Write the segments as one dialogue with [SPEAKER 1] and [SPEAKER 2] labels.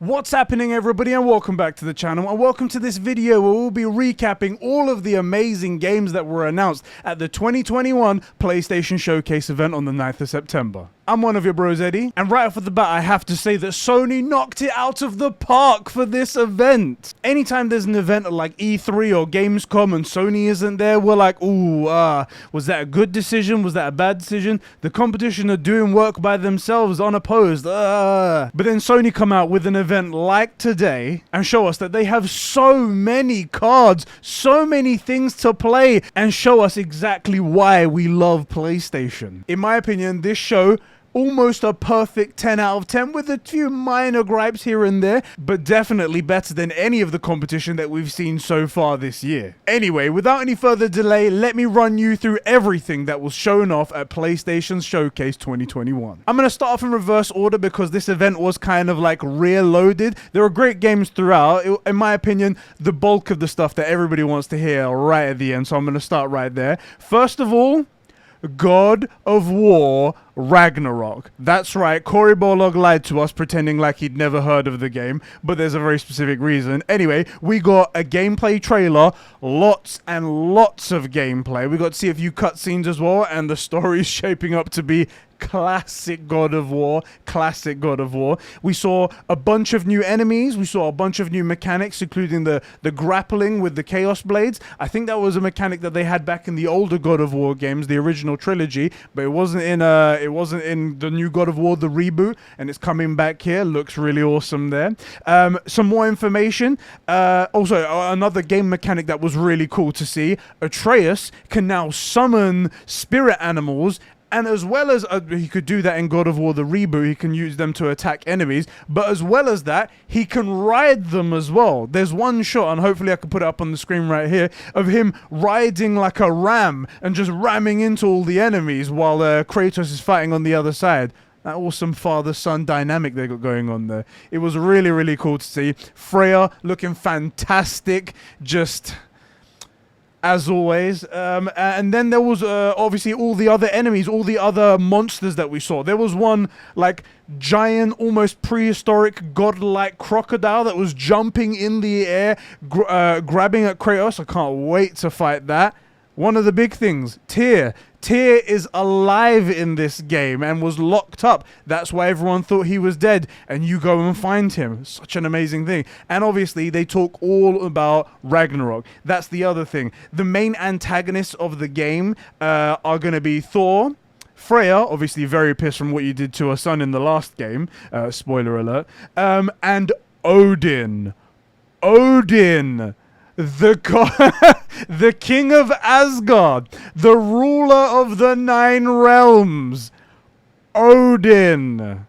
[SPEAKER 1] What's happening, everybody, and welcome back to the channel, and welcome to this video where we'll be recapping all of the amazing games that were announced at the 2021 PlayStation Showcase event on the 9th of September. I'm one of your bros, Eddie, and right off the bat I have to say that Sony knocked it out of the park for this event. Anytime there's an event like E3 or Gamescom and Sony isn't there, we're like, ooh, was that a good decision? Was that a bad decision? The competition are doing work by themselves, unopposed, But then Sony come out with an event like today and show us that they have so many cards, so many things to play, and show us exactly why we love PlayStation. In my opinion, this show almost a perfect 10 out of 10 with a few minor gripes here and there, but definitely better than any of the competition that we've seen so far this year. Anyway, without any further delay, let me run you through everything that was shown off at PlayStation's Showcase 2021. I'm going to start off in reverse order because this event was kind of like rear-loaded. There were great games throughout. In my opinion, the bulk of the stuff that everybody wants to hear right at the end, so I'm going to start right there. First of all, God of War Ragnarok. That's right, Cory Barlog lied to us pretending like he'd never heard of the game, but there's a very specific reason. Anyway, we got a gameplay trailer, lots and lots of gameplay. We got to see a few cutscenes as well, and the story's shaping up to be classic God of War, classic God of War. We saw a bunch of new enemies, we saw a bunch of new mechanics, including the grappling with the Chaos Blades. I think that was a mechanic that they had back in the older God of War games, the original trilogy, but it wasn't in the new God of War, the reboot, and it's coming back here. Looks really awesome there. Some more information. Also, another game mechanic that was really cool to see. Atreus can now summon spirit animals, and as well as he could do that in God of War the reboot, he can use them to attack enemies, but as well as that, he can ride them as well. There's one shot, and hopefully I can put it up on the screen right here, of him riding like a ram and just ramming into all the enemies while Kratos is fighting on the other side. That awesome father-son dynamic they got going on there. It was really, really cool to see. Freya looking fantastic, just as always. And then there was obviously all the other enemies, all the other monsters that we saw. There was one like giant, almost prehistoric, godlike crocodile that was jumping in the air, grabbing at Kratos. I can't wait to fight that. One of the big things, Tyr. Tyr is alive in this game and was locked up. That's why everyone thought he was dead, and you go and find him. Such an amazing thing. And obviously, they talk all about Ragnarok. That's the other thing. The main antagonists of the game are going to be Thor, Freya, obviously very pissed from what you did to her son in the last game. Spoiler alert. And Odin. Odin. The king of Asgard, the ruler of the 9 realms, Odin.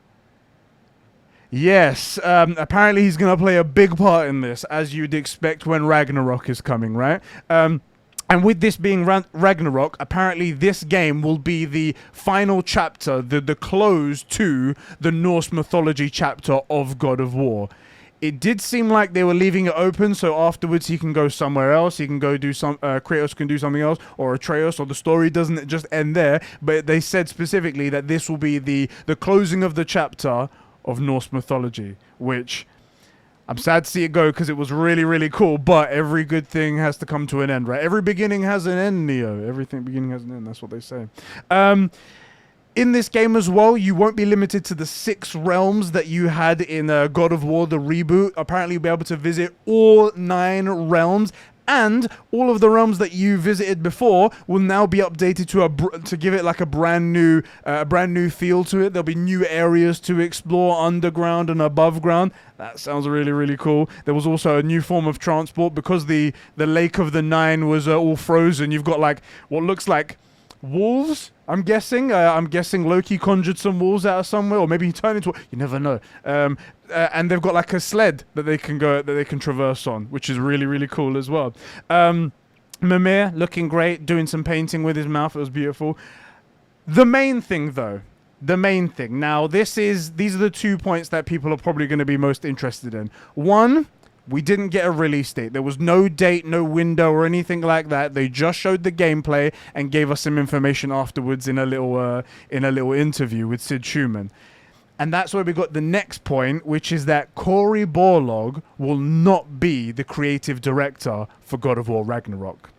[SPEAKER 1] Yes, apparently he's going to play a big part in this, as you'd expect when Ragnarok is coming, right? And with this being Ragnarok, apparently this game will be the final chapter, the close to the Norse mythology chapter of God of War. It did seem like they were leaving it open, so afterwards he can go somewhere else. He can go do Kratos can do something else, or Atreus, or the story doesn't just end there. But they said specifically that this will be the closing of the chapter of Norse mythology, which I'm sad to see it go because it was really, really cool. But every good thing has to come to an end, right? Every beginning has an end, Neo. Everything beginning has an end. That's what they say. In this game as well, you won't be limited to the 6 realms that you had in God of War, the reboot. Apparently, you'll be able to visit all 9 realms, and all of the realms that you visited before will now be updated to give it like a brand new feel to it. There'll be new areas to explore underground and above ground. That sounds really, really cool. There was also a new form of transport because the Lake of the 9 was all frozen. You've got like what looks like wolves, I'm guessing. I'm guessing Loki conjured some wolves out of somewhere, or maybe he turned into. You never know. And they've got like a sled that they can traverse on, which is really, really cool as well. Mimir looking great, doing some painting with his mouth. It was beautiful. The main thing, though. The main thing. Now, these are the 2 points that people are probably going to be most interested in. One, we didn't get a release date. There was no date, no window or anything like that. They just showed the gameplay and gave us some information afterwards in a little interview with Sid Schumann. And that's where we got the next point, which is that Cory Barlog will not be the creative director for God of War Ragnarok.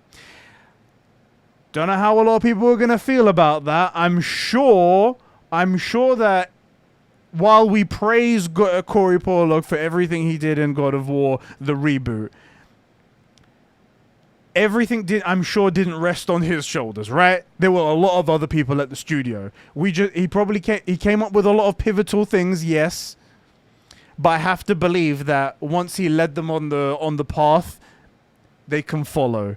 [SPEAKER 1] Don't know how a lot of people are going to feel about that. I'm sure that while we praise Cory Barlog for everything he did in God of War, the reboot, I'm sure didn't rest on his shoulders, right? There were a lot of other people at the studio. He came up with a lot of pivotal things, yes. But I have to believe that once he led them on the path, they can follow.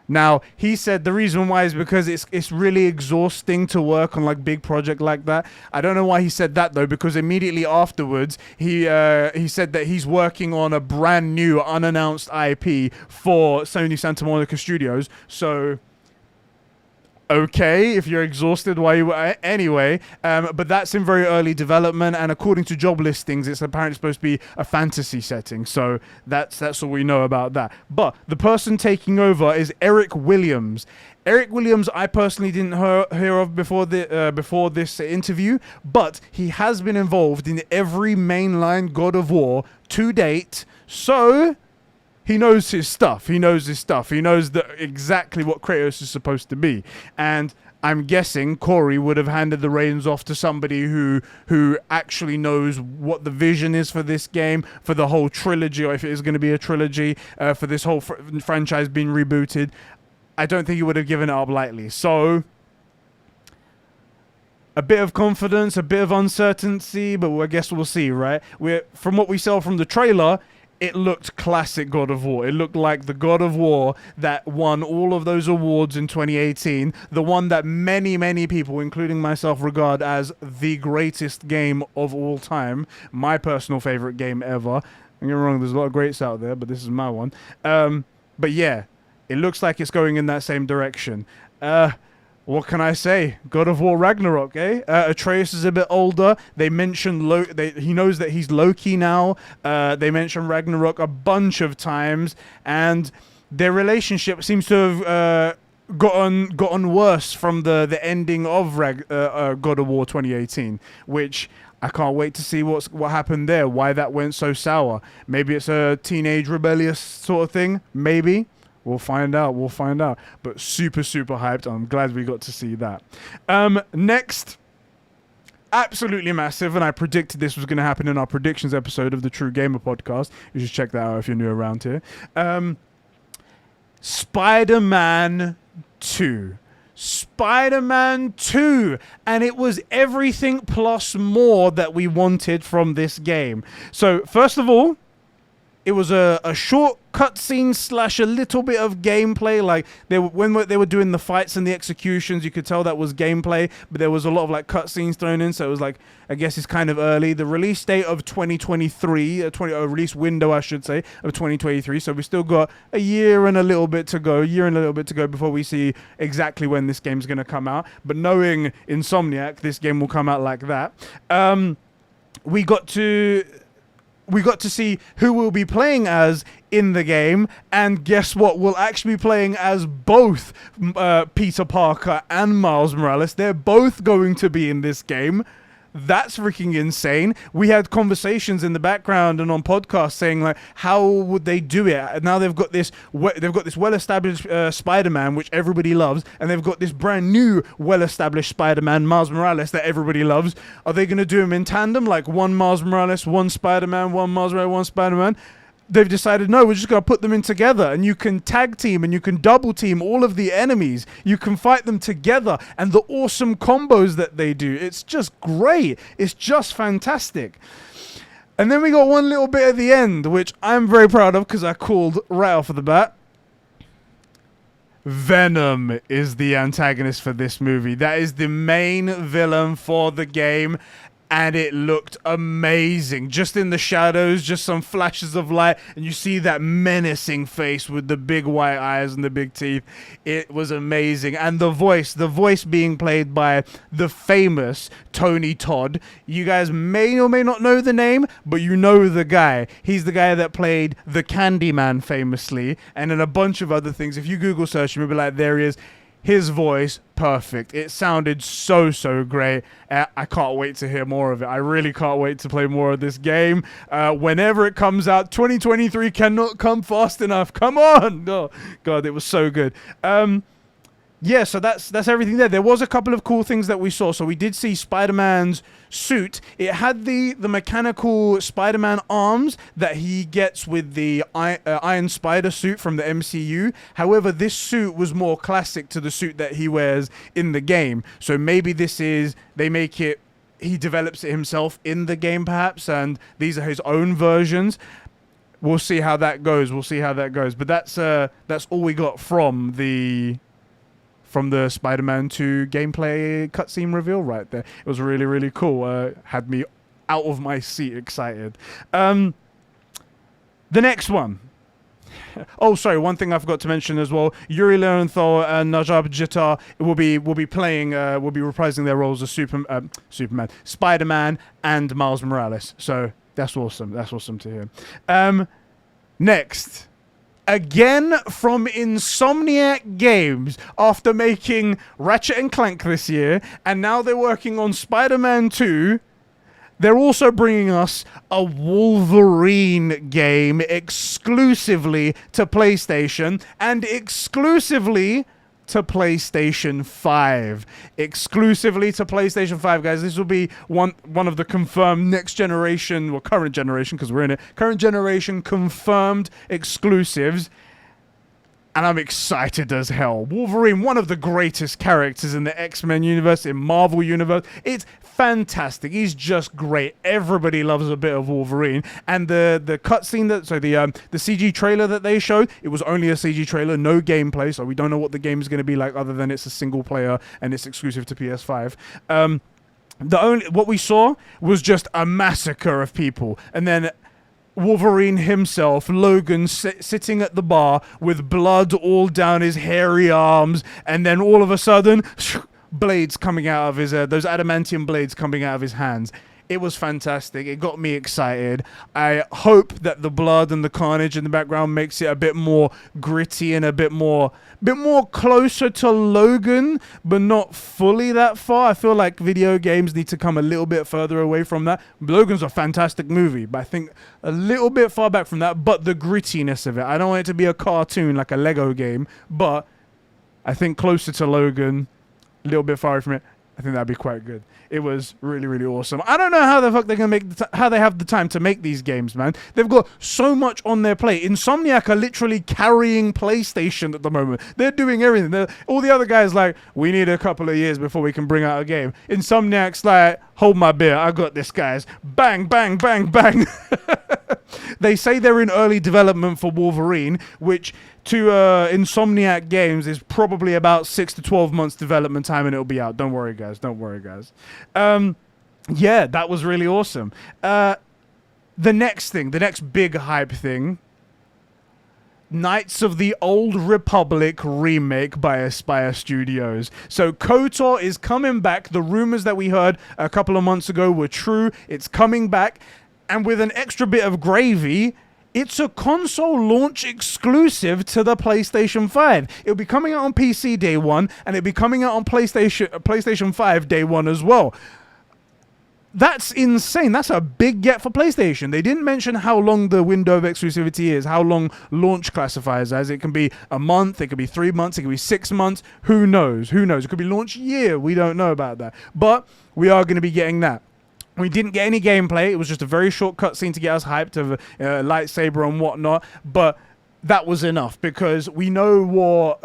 [SPEAKER 1] Now, he said the reason why is because it's really exhausting to work on like big project like that. I don't know why he said that though, because immediately afterwards he said that he's working on a brand new unannounced IP for Sony Santa Monica Studios. So okay, if you're exhausted, why you anyway? But that's in very early development, and according to job listings, it's apparently supposed to be a fantasy setting. So that's all we know about that. But the person taking over is Eric Williams. Eric Williams, I personally didn't hear of before this interview, but he has been involved in every mainline God of War to date. So he knows his stuff. He knows exactly what Kratos is supposed to be. And I'm guessing Cory would have handed the reins off to somebody who actually knows what the vision is for this game, for the whole trilogy, or if it is going to be a trilogy, for this whole franchise being rebooted. I don't think he would have given it up lightly. So a bit of confidence, a bit of uncertainty, but I guess we'll see, right? From what we saw from the trailer, it looked classic God of War. It looked like the God of War that won all of those awards in 2018. The one that many, many people, including myself, regard as the greatest game of all time. My personal favorite game ever. Don't get me wrong, there's a lot of greats out there, but this is my one. But yeah, it looks like it's going in that same direction. What can I say? God of War Ragnarok, eh? Atreus is a bit older. They mentioned he knows that he's Loki now. They mentioned Ragnarok a bunch of times, and their relationship seems to have gotten worse from the ending of God of War 2018, which I can't wait to see what happened there. Why that went so sour? Maybe it's a teenage rebellious sort of thing. Maybe. We'll find out. But super, super hyped. I'm glad we got to see that. Next, absolutely massive, and I predicted this was going to happen in our predictions episode of the True Gamer podcast. You should check that out if you're new around here. Spider-Man 2. Spider-Man 2, and it was everything plus more that we wanted from this game. So, first of all, it was a short cutscene / a little bit of gameplay. Like when they were doing the fights and the executions, you could tell that was gameplay, but there was a lot of like cutscenes thrown in. So it was like, I guess it's kind of early. The release date of 2023, release window, I should say, of 2023. So we still got a year and a little bit to go before we see exactly when this game's going to come out. But knowing Insomniac, this game will come out like that. We got to see who we'll be playing as in the game, and guess what? We'll actually be playing as both Peter Parker and Miles Morales. They're both going to be in this game. That's freaking insane. We had conversations in the background and on podcasts saying like, how would they do it? And now they've got this well-established Spider-Man, which everybody loves, and they've got this brand new well-established Spider-Man, Miles Morales, that everybody loves. Are they going to do them in tandem, like one Miles Morales, one Spider-Man, one Miles Morales, one Spider-Man? They've decided, no, we're just going to put them in together, and you can tag team and you can double team all of the enemies. You can fight them together, and the awesome combos that they do. It's just great. It's just fantastic. And then we got one little bit at the end, which I'm very proud of because I called right off of the bat. Venom is the antagonist for this movie. That is the main villain for the game. And it looked amazing. Just in the shadows, just some flashes of light, and you see that menacing face with the big white eyes and the big teeth. It was amazing. And the voice being played by the famous Tony Todd. You guys may or may not know the name, but you know the guy. He's the guy that played the Candyman famously, and in a bunch of other things. If you Google search him, you'll be like, there he is. his voice, perfect. It sounded so great. I can't wait to hear more of it. I really can't wait to play more of this game. Whenever it comes out, 2023 cannot come fast enough. Come on! Oh, God, it was so good. Yeah, so that's everything there. There was a couple of cool things that we saw. So we did see Spider-Man's suit. It had the mechanical Spider-Man arms that he gets with the Iron Spider suit from the MCU. However, this suit was more classic to the suit that he wears in the game. So maybe he develops it himself in the game perhaps, and these are his own versions. We'll see how that goes. But that's all we got from the Spider-Man 2 gameplay cutscene reveal right there. It was really cool. Had me out of my seat excited. The next one. Oh, sorry. One thing I forgot to mention as well. Yuri Lowenthal and Najib Jeter will be reprising their roles as Superman, Spider-Man, and Miles Morales. So that's awesome. That's awesome to hear. Next. Again from Insomniac Games, after making Ratchet and Clank this year, and now they're working on Spider-Man 2, they're also bringing us a Wolverine game exclusively to PlayStation, and exclusively to PlayStation 5. Exclusively to PlayStation 5, guys. This will be one of the confirmed next generation, or current generation, because we're in it, current generation confirmed exclusives. And I'm excited as hell. Wolverine, one of the greatest characters in the X-Men universe, in Marvel universe. It's fantastic. He's just great. Everybody loves a bit of Wolverine. And the cutscene the CG trailer that they showed, it was only a CG trailer, no gameplay, so we don't know what the game is going to be like other than it's a single player and it's exclusive to PS5. What we saw was just a massacre of people, and then Wolverine himself, Logan, sitting at the bar with blood all down his hairy arms, and then all of a sudden, blades coming out of his, those adamantium blades coming out of his hands. It was fantastic. It got me excited. I hope that the blood and the carnage in the background makes it a bit more gritty and a bit more closer to Logan, but not fully that far. I feel like video games need to come a little bit further away from that. Logan's a fantastic movie, but I think a little bit far back from that, but the grittiness of it. I don't want it to be a cartoon like a Lego game, but I think closer to Logan, a little bit far from it, I think that'd be quite good. It was really awesome. I don't know how the fuck they're gonna how they have the time to make these games, man. They've got so much on their plate. Insomniac are literally carrying PlayStation at the moment. They're doing everything. All the other guys like, we need a couple of years before we can bring out a game. Insomniac's like, hold my beer, I got this, guys. Bang, bang, bang, bang. They say they're in early development for Wolverine, which to Insomniac Games is probably about 6 to 12 months development time, and it'll be out. Don't worry, guys. Yeah, that was really awesome. The next big hype thing, Knights of the Old Republic remake by Aspyr Studios. So KOTOR is coming back. The rumors that we heard a couple of months ago were true. It's coming back. And with an extra bit of gravy, it's a console launch exclusive to the PlayStation 5. It'll be coming out on PC day one, and it'll be coming out on PlayStation 5 day one as well. That's insane. That's a big get for PlayStation. They didn't mention how long the window of exclusivity is, how long launch classifies as. It can be a month, it could be 3 months, it could be 6 months. Who knows? It could be launch year. We don't know about that. But we are going to be getting that. We didn't get any gameplay. It was just a very short cutscene to get us hyped of a lightsaber and whatnot. But that was enough, because we know what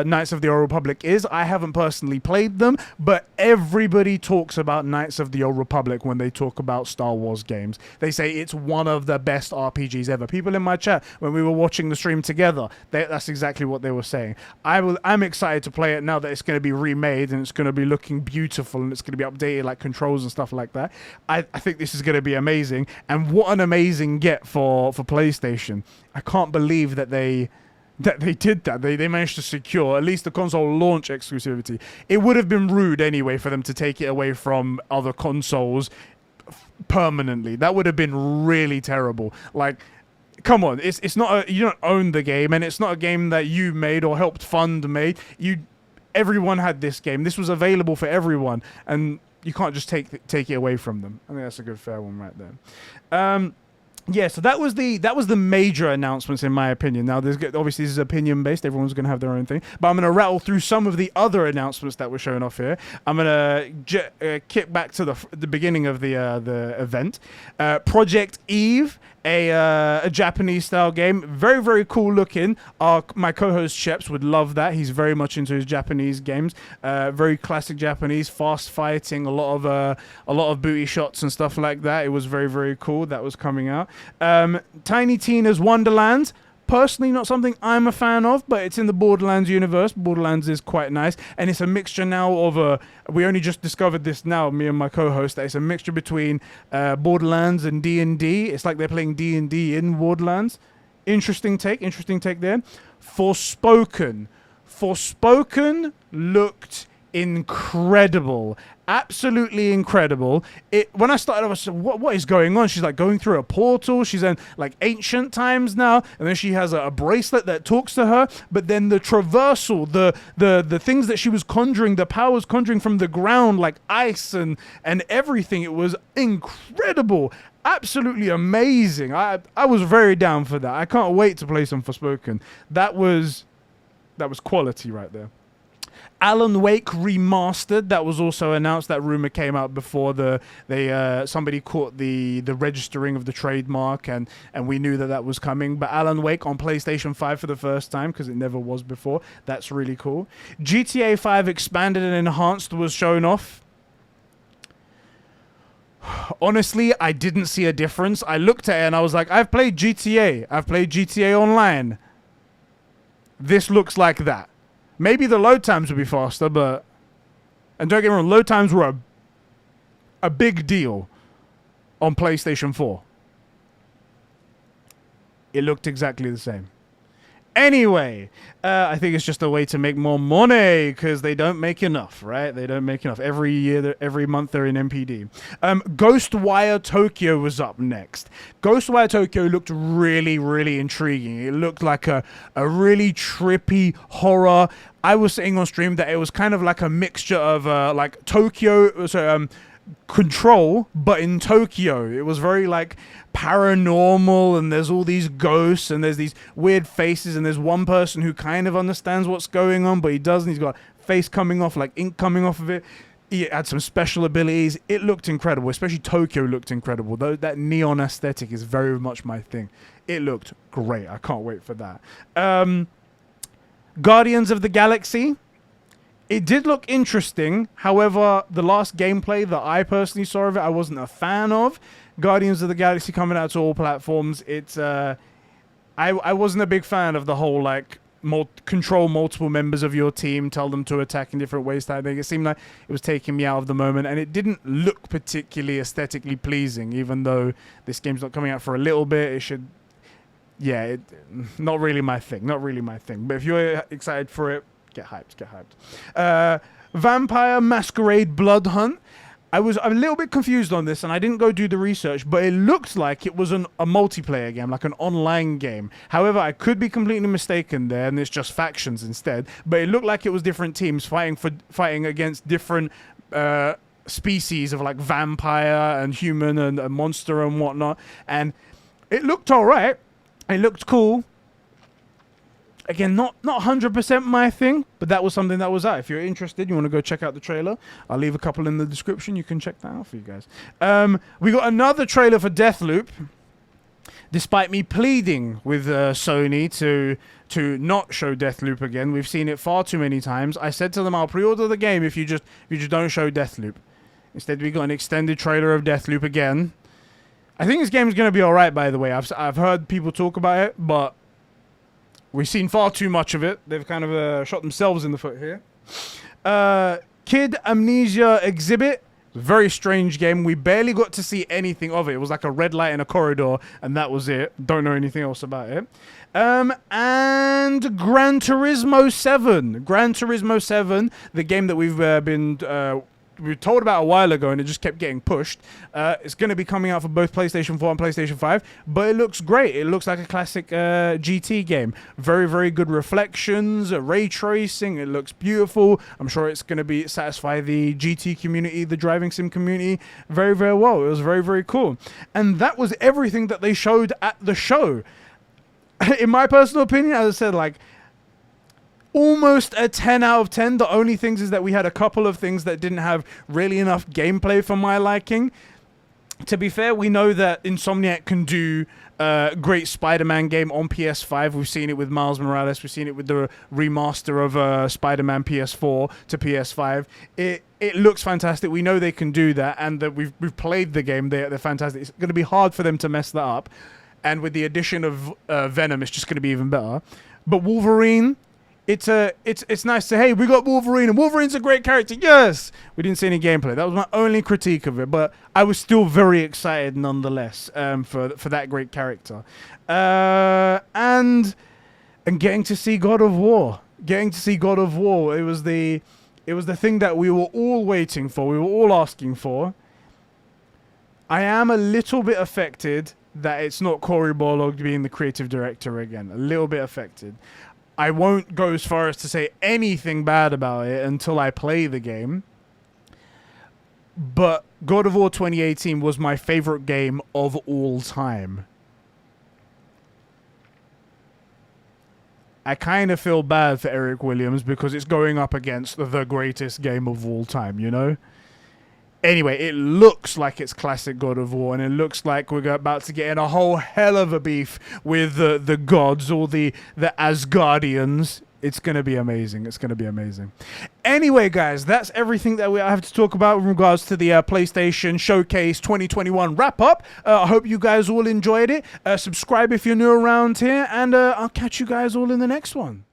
[SPEAKER 1] Knights of the Old Republic is. I haven't personally played them, but everybody talks about Knights of the Old Republic when they talk about Star Wars games. They say it's one of the best RPGs ever. People in my chat, when we were watching the stream together, that's exactly what they were saying. I'm excited to play it now that it's going to be remade and it's going to be looking beautiful and it's going to be updated, like controls and stuff like that. I think this is going to be amazing, and what an amazing get for PlayStation. I can't believe that they did that. They managed to secure at least the console launch exclusivity. It would have been rude anyway for them to take it away from other consoles permanently. That would have been really terrible. Like, come on, it's not you don't own the game, and it's not a game that you made or helped fund made. everyone had this game. This was available for everyone, and you can't just take it away from them. I think that's a good fair one right there. Yeah, so that was the major announcements in my opinion. Now, obviously this is opinion based. Everyone's going to have their own thing, but I'm going to rattle through some of the other announcements that were shown off here. I'm going to kick back to the beginning of the event. Project Eve, a Japanese style game, very very cool looking. My co-host Sheps would love that. He's very much into his Japanese games. Very classic Japanese, fast fighting, a lot of booty shots and stuff like that. It was very very cool. That was coming out. Tiny Tina's Wonderland. Personally, not something I'm a fan of, but it's in the Borderlands universe. Borderlands is quite nice, and it's a mixture now of we only just discovered this now, me and my co-host, that it's a mixture between Borderlands and D&D. It's like they're playing D&D in Borderlands. Interesting take there. Forspoken looked incredible, absolutely incredible. When I started, I was like, what is going on? She's like going through a portal. She's in like ancient times now, and then she has a bracelet that talks to her. But then the traversal, the things that she was conjuring, the powers conjuring from the ground, like ice and everything. It was incredible, absolutely amazing. I was very down for that. I can't wait to play some Forspoken. That was quality right there. Alan Wake Remastered, that was also announced. That rumor came out before somebody caught the registering of the trademark, and we knew that was coming. But Alan Wake on PlayStation 5 for the first time, because it never was before. That's really cool. GTA 5 Expanded and Enhanced was shown off. Honestly, I didn't see a difference. I looked at it and I was like, I've played GTA. I've played GTA Online. This looks like that. Maybe the load times will be faster, and don't get me wrong, load times were a big deal on PlayStation 4. It looked exactly the same. Anyway, I think it's just a way to make more money, because they don't make enough, right? They don't make enough. Every year, every month they're in MPD. Ghostwire Tokyo was up next. Ghostwire Tokyo looked really, really intriguing. It looked like a really trippy horror. I was saying on stream that it was kind of like a mixture of like Tokyo, Control, but in Tokyo. It was very like paranormal, and there's all these ghosts, and there's these weird faces, and there's one person who kind of understands what's going on, but he doesn't. He's got face coming off, like ink coming off of it. He had some special abilities. It looked incredible, especially Tokyo looked incredible. Though that neon aesthetic is very much my thing. It looked great. I can't wait for that. Guardians of the Galaxy. It did look interesting. However, the last gameplay that I personally saw of it, I wasn't a fan of. Guardians of the Galaxy coming out to all platforms. It's I wasn't a big fan of the whole like control multiple members of your team, tell them to attack in different ways type thing. It seemed like it was taking me out of the moment, and it didn't look particularly aesthetically pleasing. Even though this game's not coming out for a little bit, it should. Yeah, not really my thing. Not really my thing. But if you're excited for it, get hyped, get hyped. Vampire Masquerade Blood Hunt. I was a little bit confused on this, and I didn't go do the research, but it looked like it was a multiplayer game, like an online game. However, I could be completely mistaken there, and it's just factions instead. But it looked like it was different teams fighting against different species of like vampire and human and monster and whatnot. And it looked all right. It looked cool. Again, not 100% my thing, but that was something that was out. If you're interested, you want to go check out the trailer, I'll leave a couple in the description. You can check that out for you guys. We got another trailer for Deathloop. Despite me pleading with Sony to not show Deathloop again, we've seen it far too many times. I said to them, I'll pre-order the game if you just don't show Deathloop. Instead, we got an extended trailer of Deathloop again. I think this game is going to be all right, by the way. I've heard people talk about it, but we've seen far too much of it. They've kind of shot themselves in the foot here. Kid Amnesia Exhibit. Very strange game. We barely got to see anything of it. It was like a red light in a corridor, and that was it. Don't know anything else about it. And Gran Turismo 7. Gran Turismo 7, the game that we've been were told about a while ago, and it just kept getting pushed. It's going to be coming out for both PlayStation 4 and PlayStation 5, but it looks great. It looks like a classic GT game. Very, very good reflections, ray tracing. It looks beautiful. I'm sure it's going to be satisfy the GT community, the driving sim community, very, very well. It was very, very cool. And that was everything that they showed at the show. In my personal opinion, as I said, like, almost a 10 out of 10. The only things is that we had a couple of things that didn't have really enough gameplay for my liking. To be fair, we know that Insomniac can do a great Spider-Man game on PS5. We've seen it with Miles Morales. We've seen it with the remaster of Spider-Man PS4 to PS5. It looks fantastic. We know they can do that, and that we've played the game. They're fantastic. It's going to be hard for them to mess that up. And with the addition of Venom, it's just going to be even better. But Wolverine, it's nice to, hey, we got Wolverine, and Wolverine's a great character. Yes, we didn't see any gameplay. That was my only critique of it, but I was still very excited nonetheless for that great character. And getting to see God of War, it was the thing that we were all waiting for. We were all asking for. I am a little bit affected that it's not Cory Barlog being the creative director again. A little bit affected. I won't go as far as to say anything bad about it until I play the game. But God of War 2018 was my favorite game of all time. I kind of feel bad for Eric Williams because it's going up against the greatest game of all time, you know? Anyway, it looks like it's classic God of War, and it looks like we're about to get in a whole hell of a beef with the gods or the Asgardians. It's going to be amazing. It's going to be amazing. Anyway, guys, that's everything that we have to talk about in regards to the PlayStation Showcase 2021 wrap-up. I hope you guys all enjoyed it. Subscribe if you're new around here, and I'll catch you guys all in the next one.